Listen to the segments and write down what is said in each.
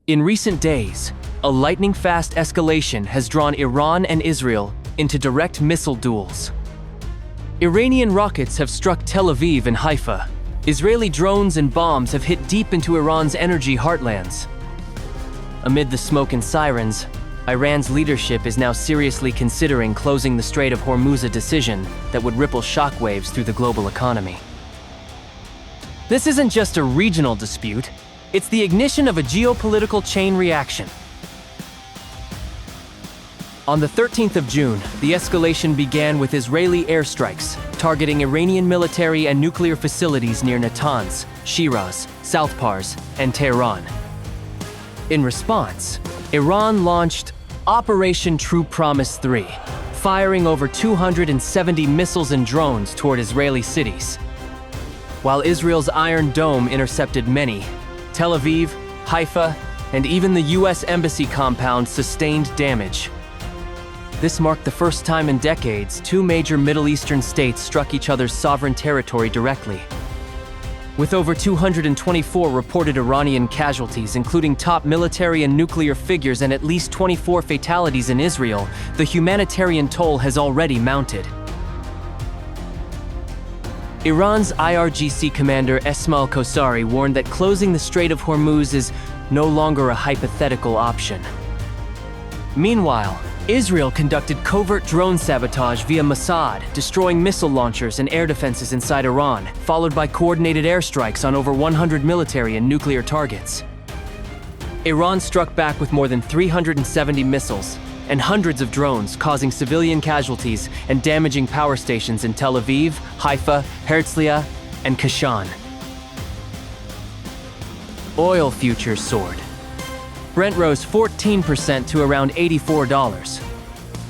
In recent days, a lightning-fast escalation has drawn Iran and Israel into direct missile duels. Iranian rockets have struck Tel Aviv and Haifa. Israeli drones and bombs have hit deep into Iran's energy heartlands. Amid the smoke and sirens, Iran's leadership is now seriously considering closing the Strait of Hormuz, a decision that would ripple shockwaves through the global economy. This isn't just a regional dispute, it's the ignition of a geopolitical chain reaction. On the 13th of June, the escalation began with Israeli airstrikes, targeting Iranian military and nuclear facilities near Natanz, Shiraz, South Pars, and Tehran. In response, Iran launched Operation True Promise 3, firing over 270 missiles and drones toward Israeli cities. While Israel's Iron Dome intercepted many, Tel Aviv, Haifa, and even the US Embassy compound sustained damage. This marked the first time in decades two major Middle Eastern states struck each other's sovereign territory directly. With over 224 reported Iranian casualties, including top military and nuclear figures, and at least 24 fatalities in Israel, the humanitarian toll has already mounted. Iran's IRGC commander Esmail Kosari warned that closing the Strait of Hormuz is no longer a hypothetical option. Meanwhile, Israel conducted covert drone sabotage via Mossad, destroying missile launchers and air defenses inside Iran, followed by coordinated airstrikes on over 100 military and nuclear targets. Iran struck back with more than 370 missiles and hundreds of drones, causing civilian casualties and damaging power stations in Tel Aviv, Haifa, Herzliya, and Kashan. Oil futures soared. Brent rose 14% to around $84.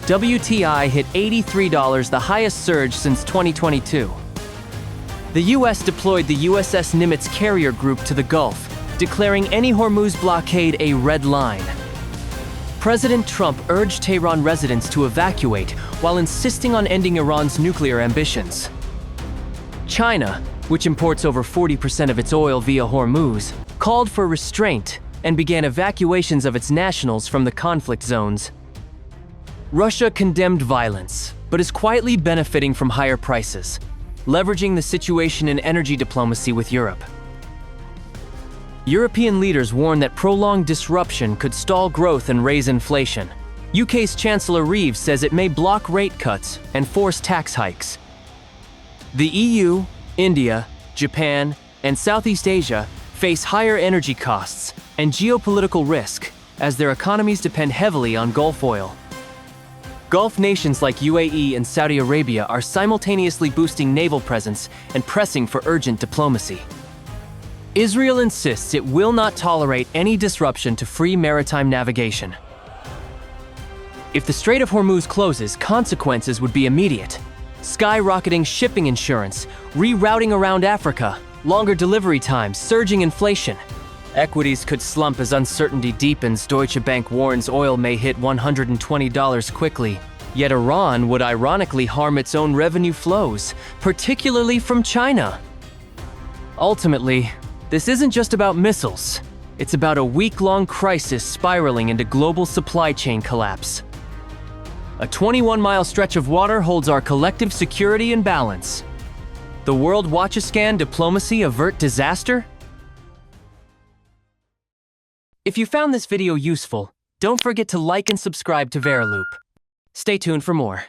WTI hit $83, the highest surge since 2022. The US deployed the USS Nimitz carrier group to the Gulf, declaring any Hormuz blockade a red line. President Trump urged Tehran residents to evacuate while insisting on ending Iran's nuclear ambitions. China, which imports over 40% of its oil via Hormuz, called for restraint and began evacuations of its nationals from the conflict zones. Russia condemned violence, but is quietly benefiting from higher prices, leveraging the situation in energy diplomacy with Europe. European leaders warn that prolonged disruption could stall growth and raise inflation. UK's Chancellor Reeves says it may block rate cuts and force tax hikes. The EU, India, Japan, and Southeast Asia face higher energy costs and geopolitical risk as their economies depend heavily on Gulf oil. Gulf nations like UAE and Saudi Arabia are simultaneously boosting naval presence and pressing for urgent diplomacy. Israel insists it will not tolerate any disruption to free maritime navigation. If the Strait of Hormuz closes, consequences would be immediate. Skyrocketing shipping insurance, rerouting around Africa, longer delivery times, surging inflation. Equities could slump as uncertainty deepens. Deutsche Bank warns oil may hit $120 quickly. Yet Iran would ironically harm its own revenue flows, particularly from China. Ultimately, this isn't just about missiles. It's about a week-long crisis spiraling into global supply chain collapse. A 21-mile stretch of water holds our collective security and balance. The world watches scan diplomacy avert disaster? If you found this video useful, don't forget to like and subscribe to Veriloop. Stay tuned for more.